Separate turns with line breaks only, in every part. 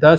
10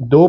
2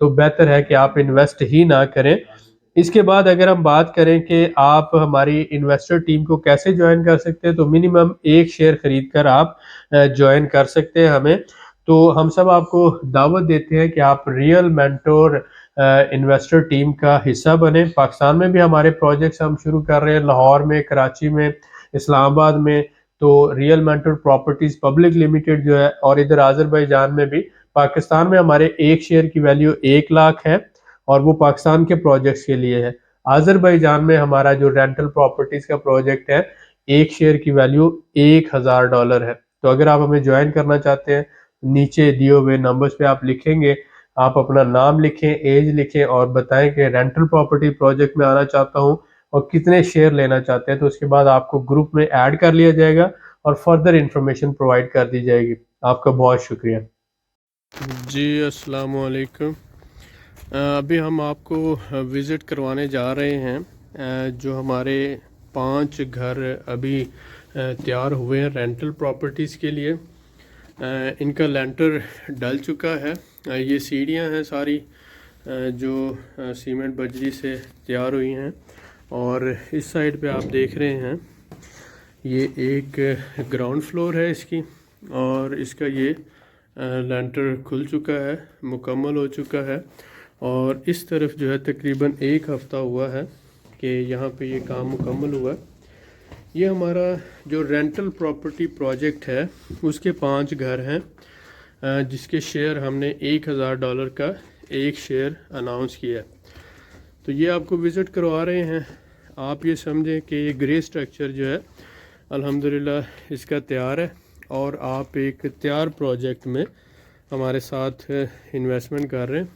تو بہتر ہے کہ آپ انویسٹ ہی نہ کریں۔ اس کے بعد اگر ہم بات کریں کہ آپ ہماری انویسٹر ٹیم کو کیسے جوائن کر سکتے ہیں، تو منیمم 1 شیئر خرید کر آپ جوائن کر سکتے ہیں ہمیں۔ تو ہم سب آپ کو دعوت دیتے ہیں کہ آپ ریئل مینٹور انویسٹر ٹیم کا حصہ بنیں۔ پاکستان میں بھی ہمارے پروجیکٹس ہم شروع کر رہے ہیں، لاہور میں، کراچی میں، اسلام آباد میں، تو real mentor properties public limited جو ہے، اور ادھر آذربائیجان میں بھی۔ پاکستان میں ہمارے 1 شیئر کی ویلیو 1 لاکھ ہے، اور وہ پاکستان کے پروجیکٹس کے لیے ہے۔ آذربائیجان میں ہمارا جو رینٹل پراپرٹیز کا پروجیکٹ ہے، 1 شیئر کی ویلیو $1000 ہے۔ تو اگر آپ ہمیں جوائن کرنا چاہتے ہیں، نیچے دیے ہوئے نمبرز پہ آپ لکھیں گے، آپ اپنا نام لکھیں، ایج لکھیں، اور بتائیں کہ رینٹل پراپرٹی پروجیکٹ میں آنا چاہتا ہوں اور کتنے شیئر لینا چاہتے ہیں، تو اس کے بعد آپ کو گروپ میں ایڈ کر لیا جائے گا اور فردر انفارمیشن پرووائڈ کر دی جائے گی۔ آپ کا بہت شکریہ۔ جی السلام علیکم۔ ابھی ہم آپ کو وزٹ کروانے جا رہے ہیں جو ہمارے 5 گھر ابھی تیار ہوئے ہیں رینٹل پراپرٹیز کے لیے۔ ان کا لینٹر ڈل چکا ہے۔ یہ سیڑھیاں ہیں ساری جو سیمنٹ بجری سے تیار ہوئی ہیں، اور اس سائڈ پہ آپ دیکھ رہے ہیں یہ ایک گراؤنڈ فلور ہے اس کی، اور اس کا یہ لینٹر کھل چکا ہے، مکمل ہو چکا ہے، اور اس طرف جو ہے تقریباً 1 ہفتہ ہوا ہے کہ یہاں پہ یہ کام مکمل ہوا ہے۔ یہ ہمارا جو رینٹل پراپرٹی پروجیکٹ ہے اس کے 5 گھر ہیں، جس کے شیئر ہم نے $1000 کا 1 شیئر اناؤنس کیا ہے۔ تو یہ آپ کو وزٹ کروا رہے ہیں۔ آپ یہ سمجھیں کہ یہ گرے سٹرکچر جو ہے الحمدللہ اس کا تیار ہے، اور آپ ایک تیار پروجیکٹ میں ہمارے ساتھ انویسٹمنٹ کر رہے ہیں۔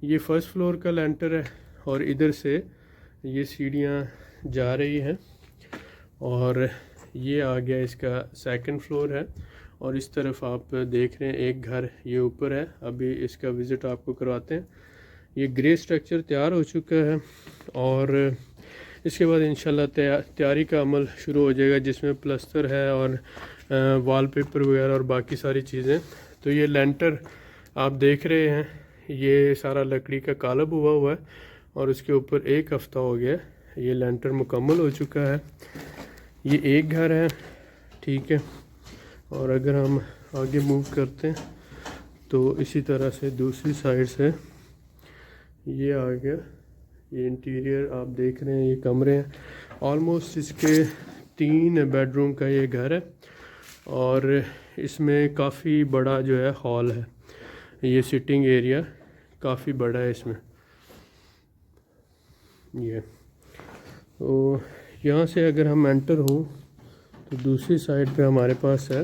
یہ فرسٹ فلور کا لینٹر ہے، اور ادھر سے یہ سیڑھیاں جا رہی ہیں، اور یہ آ گیا اس کا سیکنڈ فلور ہے، اور اس طرف آپ دیکھ رہے ہیں ایک گھر یہ اوپر ہے۔ ابھی اس کا وزٹ آپ کو کرواتے ہیں۔ یہ گرے سٹرکچر تیار ہو چکا ہے، اور اس کے بعد انشاءاللہ تیاری کا عمل شروع ہو جائے گا، جس میں پلستر ہے اور وال پیپر وغیرہ اور باقی ساری چیزیں۔ تو یہ لینٹر آپ دیکھ رہے ہیں، یہ سارا لکڑی کا قالب ہوا ہے، اور اس کے اوپر 1 ہفتہ ہو گیا، یہ لینٹر مکمل ہو چکا ہے۔ یہ ایک گھر ہے، ٹھیک ہے، اور اگر ہم آگے موو کرتے ہیں تو اسی طرح سے دوسری سائڈ سے یہ آ گیا۔ یہ انٹیریئر آپ دیکھ رہے ہیں، یہ کمرے ہیں، آلموسٹ اس کے 3 بیڈ روم کا یہ گھر ہے، اور اس میں کافی بڑا جو ہے ہال ہے۔ یہ سٹنگ ایریا کافی بڑا ہے اس میں۔ یہ تو یہاں سے اگر ہم انٹر ہوں تو دوسری سائڈ پہ ہمارے پاس ہے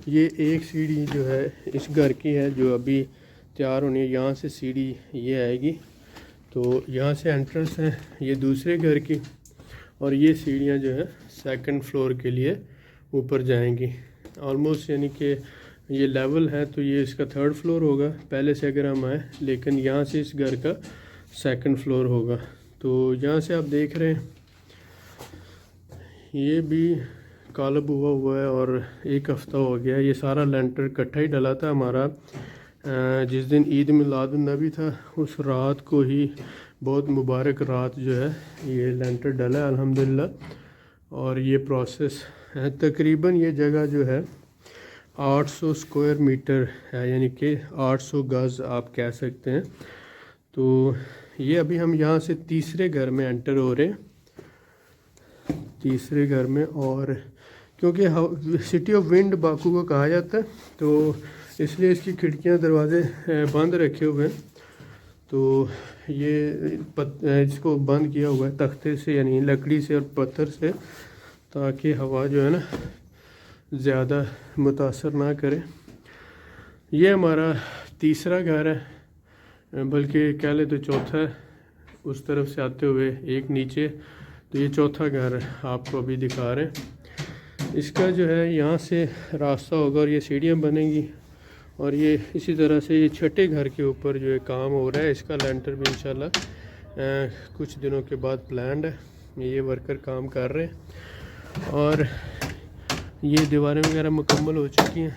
یہ ایک سیڑھی جو ہے اس گھر کی ہے جو ابھی تیار ہونی ہے۔ یہاں سے سیڑھی یہ آئے گی، تو یہاں سے انٹرنس ہے یہ دوسرے گھر کی، اور یہ سیڑھیاں جو ہے سیکنڈ فلور کے لیے اوپر جائیں گی آلموسٹ، یعنی کہ یہ لیول ہے تو یہ اس کا 3rd فلور ہوگا پہلے سے اگر ہم آئیں، لیکن یہاں سے اس گھر کا 2nd فلور ہوگا۔ تو یہاں سے آپ دیکھ رہے ہیں یہ بھی قالب ہوا ہے، اور 1 ہفتہ ہو گیا۔ یہ سارا لینٹر اکٹھا ہی ڈلا تھا ہمارا جس دن عید میلاد النبی تھا، اس رات کو ہی، بہت مبارک رات جو ہے یہ لینٹر ڈلا ہے الحمدللہ، اور یہ پروسیس ہے۔ تقریباً یہ جگہ جو ہے 800 اسکوائر میٹر ہے، یعنی کہ 800 گز آپ کہہ سکتے ہیں۔ تو یہ ابھی ہم یہاں سے تیسرے گھر میں انٹر ہو رہے ہیں، تیسرے گھر میں، اور کیونکہ سٹی آف ونڈ باکو کو کہا جاتا ہے تو اس لیے اس کی کھڑکیاں دروازے بند رکھے ہوئے ہیں۔ تو یہ اس کو بند کیا ہوا ہے تختے سے، یعنی لکڑی سے اور پتھر سے، تاکہ ہوا جو ہے نا زیادہ متاثر نہ کرے۔ یہ ہمارا تیسرا گھر ہے، بلکہ کہہ لیں تو چوتھا ہے، اس طرف سے آتے ہوئے ایک نیچے، تو یہ چوتھا گھر آپ کو ابھی دکھا رہے ہیں۔ اس کا جو ہے یہاں سے راستہ ہوگا، اور یہ سیڑھیاں بنیں گی، اور یہ اسی طرح سے یہ چھٹے گھر کے اوپر جو ہے کام ہو رہا ہے۔ اس کا لینٹر بھی انشاءاللہ کچھ دنوں کے بعد پلانڈ ہے، یہ ورکر کام کر رہے ہیں، اور یہ دیواریں وغیرہ مکمل ہو چکی ہیں۔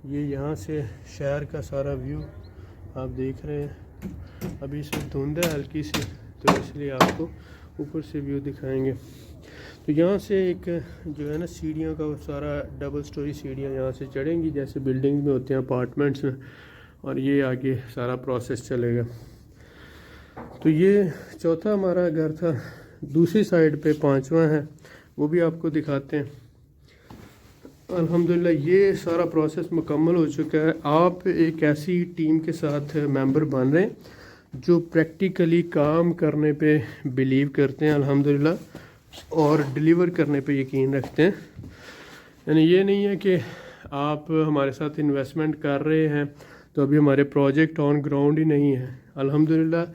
یہ یہاں سے شہر کا سارا ویو آپ دیکھ رہے ہیں. ابھی اس میں دھند ہے ہلکی سی، تو اس لیے آپ کو اوپر سے ویو دکھائیں گے. تو یہاں سے ایک جو ہے نا سیڑھیوں کا سارا ڈبل سٹوری سیڑھیاں یہاں سے چڑھیں گی جیسے بلڈنگ میں ہوتے ہیں اپارٹمنٹس میں، اور یہ آگے سارا پروسیس چلے گا. تو یہ چوتھا ہمارا گھر تھا. دوسری سائڈ پہ پانچواں ہے، وہ بھی آپ کو دکھاتے ہیں. الحمدللہ یہ سارا پروسیس مکمل ہو چکا ہے. آپ ایک ایسی ٹیم کے ساتھ ممبر بن رہے ہیں جو پریکٹیکلی کام کرنے پہ بلیو کرتے ہیں الحمدللہ، اور ڈیلیور کرنے پہ یقین رکھتے ہیں. یعنی یہ نہیں ہے کہ آپ ہمارے ساتھ انویسٹمنٹ کر رہے ہیں تو ابھی ہمارے پروجیکٹ آن گراؤنڈ ہی نہیں ہے. الحمدللہ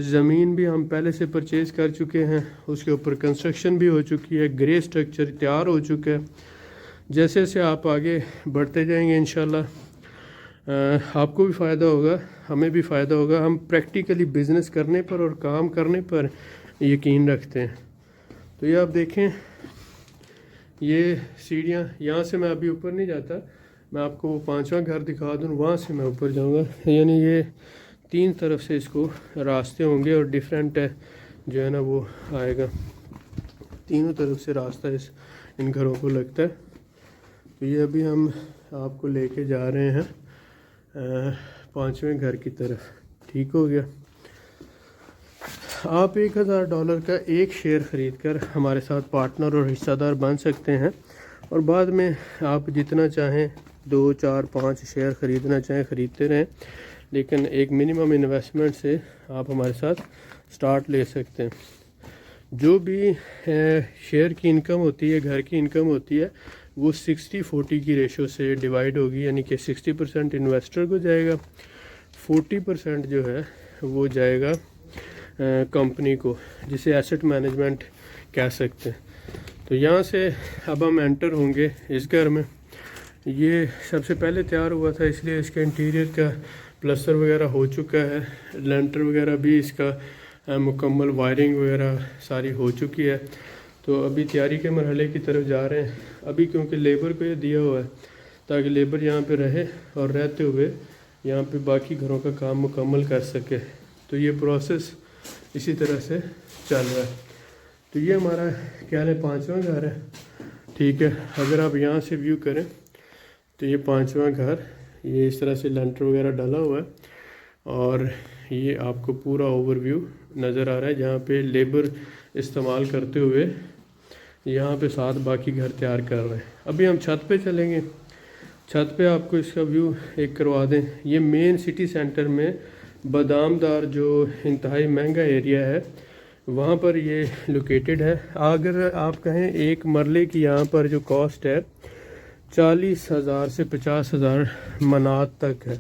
زمین بھی ہم پہلے سے پرچیز کر چکے ہیں، اس کے اوپر کنسٹرکشن بھی ہو چکی ہے، گرے سٹرکچر تیار ہو چکا ہے. جیسے جیسے آپ آگے بڑھتے جائیں گے انشاءاللہ آپ کو بھی فائدہ ہوگا، ہمیں بھی فائدہ ہوگا. ہم پریکٹیکلی بزنس کرنے پر اور کام کرنے پر یقین رکھتے ہیں. تو یہ آپ دیکھیں، یہ سیڑھیاں یہاں سے میں ابھی اوپر نہیں جاتا، میں آپ کو وہ پانچواں گھر دکھا دوں، وہاں سے میں اوپر جاؤں گا. یعنی یہ 3 طرف سے اس کو راستے ہوں گے اور ڈیفرنٹ جو ہے نا وہ آئے گا. تینوں طرف سے راستہ ان گھروں کو لگتا ہے. تو یہ ابھی ہم آپ کو لے کے جا رہے ہیں پانچویں گھر کی طرف. ٹھیک ہو گیا. آپ $1000 کا ایک شیئر خرید کر ہمارے ساتھ پارٹنر اور حصہ دار بن سکتے ہیں، اور بعد میں آپ جتنا چاہیں 2 4 5 شیئر خریدنا چاہیں خریدتے رہیں، لیکن ایک منیمم انویسٹمنٹ سے آپ ہمارے ساتھ سٹارٹ لے سکتے ہیں. جو بھی شیئر کی انکم ہوتی ہے، گھر کی انکم ہوتی ہے، وہ 60-40 کی ریشو سے ڈیوائیڈ ہوگی. یعنی کہ 60% انویسٹر کو جائے گا، 40% جو ہے وہ جائے گا کمپنی کو، جسے ایسٹ مینجمنٹ کہہ سکتے ہیں. تو یہاں سے اب ہم انٹر ہوں گے اس گھر میں. یہ سب سے پہلے تیار ہوا تھا، اس لیے اس کے انٹیریئر کا پلسٹر وغیرہ ہو چکا ہے، لینٹر وغیرہ بھی اس کا مکمل، وائرنگ وغیرہ ساری ہو چکی ہے. تو ابھی تیاری کے مرحلے کی طرف جا رہے ہیں. ابھی کیونکہ لیبر کو یہ دیا ہوا ہے تاکہ لیبر یہاں پہ رہے اور رہتے ہوئے یہاں پہ باقی گھروں کا کام مکمل کر سکے. تو یہ پروسیس اسی طرح سے چل رہا ہے. تو یہ ہمارا خیال ہے 5واں گھر ہے. ٹھیک ہے، اگر آپ یہاں سے ویو کریں تو یہ 5واں گھر، یہ اس طرح سے لینٹر وغیرہ ڈالا ہوا ہے، اور یہ آپ کو پورا اوور ویو نظر آ رہا ہے جہاں پہ لیبر استعمال کرتے ہوئے یہاں پہ ساتھ باقی گھر تیار کر رہے ہیں. ابھی ہم چھت پہ چلیں گے. چھت پہ آپ کو اس کا ویو ایک کروا دیں. یہ مین سٹی سینٹر میں بادام دار جو انتہائی مہنگا ایریا ہے وہاں پر یہ لوکیٹڈ ہے. اگر آپ کہیں ایک مرلے کی یہاں پر جو کاسٹ ہے 40,000 سے 50,000 منات تک ہے.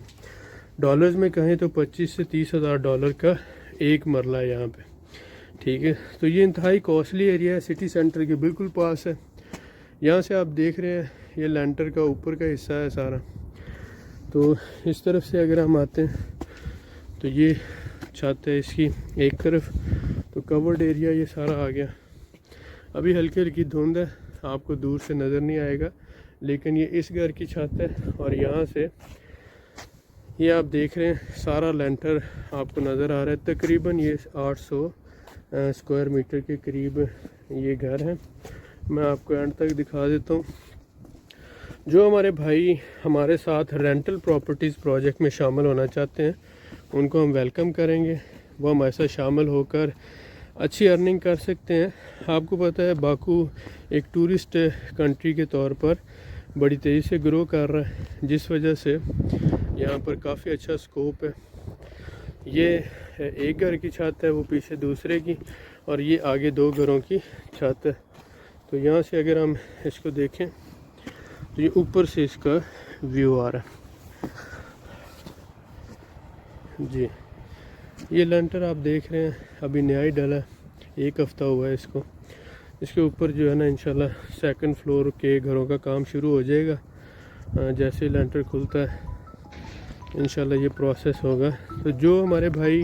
ڈالرز میں کہیں تو 25 سے 30,000 ڈالر کا ایک مرلہ ہے یہاں پہ. ٹھیک ہے، تو یہ انتہائی کوسٹلی ایریا ہے، سٹی سینٹر کے بالکل پاس ہے. یہاں سے آپ دیکھ رہے ہیں یہ لینٹر کا اوپر کا حصہ ہے سارا. تو اس طرف سے اگر ہم آتے ہیں تو یہ چھت ہے اس کی ایک طرف، تو کورڈ ایریا یہ سارا آ گیا. ابھی ہلکی ہلکی دھند ہے، آپ کو دور سے نظر نہیں آئے گا، لیکن یہ اس گھر کی چھت ہے. اور یہاں سے یہ آپ دیکھ رہے ہیں سارا لینٹر آپ کو نظر آ رہا ہے. تقریباً یہ 800 اسکوائر میٹر کے قریب یہ گھر ہے. میں آپ کو اینڈ تک دکھا دیتا ہوں. جو ہمارے بھائی ہمارے ساتھ رینٹل پراپرٹیز پروجیکٹ میں شامل ہونا چاہتے ہیں ان کو ہم ویلکم کریں گے. وہ ہمارے ساتھ شامل ہو کر اچھی ارننگ کر سکتے ہیں. آپ کو پتہ ہے باکو ایک ٹورسٹ کنٹری کے طور پر بڑی تیزی سے گرو کر رہا ہے، جس وجہ سے یہاں پر کافی اچھا سکوپ ہے. یہ ایک گھر کی چھت ہے، وہ پیچھے دوسرے کی، اور یہ آگے 2 گھروں کی چھت ہے. تو یہاں سے اگر ہم اس کو دیکھیں تو یہ اوپر سے اس کا ویو آ رہا ہے. جی یہ لینٹر آپ دیکھ رہے ہیں ابھی نیا ہی ڈلا ہے، 1 ہفتہ ہوا ہے اس کو. اس کے اوپر جو ہے نا انشاءاللہ 2nd فلور کے گھروں کا کام شروع ہو جائے گا. جیسے لینٹر کھلتا ہے انشاءاللہ یہ پروسیس ہوگا. تو جو ہمارے بھائی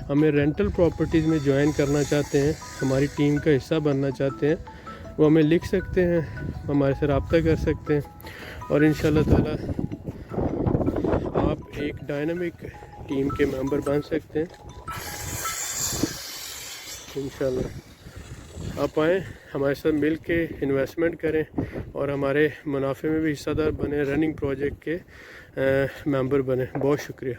ہمیں رینٹل پراپرٹیز میں جوائن کرنا چاہتے ہیں، ہماری ٹیم کا حصہ بننا چاہتے ہیں، وہ ہمیں لکھ سکتے ہیں، ہمارے سے رابطہ کر سکتے ہیں، اور انشاءاللہ تعالی ایک ڈائنامک ٹیم کے ممبر بن سکتے ہیں انشاءاللہ۔ آپ آئیں ہمارے ساتھ مل کے انویسٹمنٹ کریں اور ہمارے منافع میں بھی حصہ دار بنیں، رننگ پروجیکٹ کے ممبر بنیں۔ بہت شکریہ۔